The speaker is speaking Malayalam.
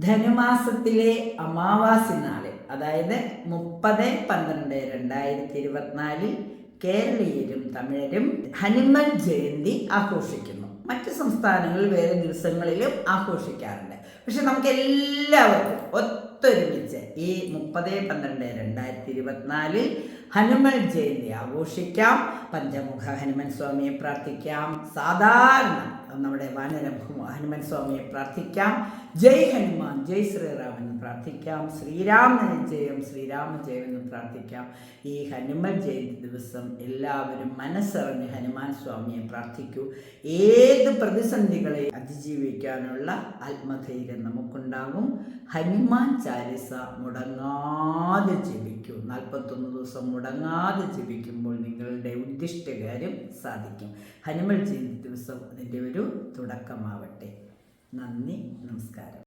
ധനുമാസത്തിലെ അമാവാസി നാളിൽ, അതായത് 30/12/2024 കേരളീയരും തമിഴരും ഹനുമാൻ ജയന്തി ആഘോഷിക്കുന്നു. മറ്റ് സംസ്ഥാനങ്ങളിൽ വേറെ ദിവസങ്ങളിലും ആഘോഷിക്കാറുണ്ട്. പക്ഷെ നമുക്ക് എല്ലാവർക്കും ഒത്തൊരുമിച്ച് ഈ 30/12/2024 ഹനുമാൻ ജയന്തി ആഘോഷിക്കാം. പഞ്ചമുഖ ഹനുമാൻ സ്വാമിയെ പ്രാർത്ഥിക്കാം. സാധാരണ നമ്മുടെ വാനരം ഹനുമാൻ സ്വാമിയെ പ്രാർത്ഥിക്കാം. ജയ് ഹനുമാൻ, ജയ് ശ്രീറാം എന്ന് പ്രാർത്ഥിക്കാം. ശ്രീരാമന് ജയം, ശ്രീരാമ ജയം എന്ന് പ്രാർത്ഥിക്കാം. ഈ ഹനുമാൻ ജയന്തി ദിവസം എല്ലാവരും മനസ്സറിഞ്ഞ് ഹനുമാൻ സ്വാമിയെ പ്രാർത്ഥിക്കൂ. ഏത് പ്രതിസന്ധികളെ അതിജീവിക്കാനുള്ള ആത്മധൈര്യം നമുക്കുണ്ടാകും. ഹനുമാൻ ചാലിസ മുടങ്ങാതെ ജപിക്കൂ. 41 ദിവസം മുടങ്ങാതെ ജപിക്കുമ്പോൾ നിങ്ങളുടെ ഉദ്ദിഷ്ടകാര്യം സാധിക്കും. ഹനുമാൻ ജയന്തി ദിവസം അതിൻ്റെ ഒരു തുടക്കമാവട്ടെ. നന്ദി, നമസ്കാരം.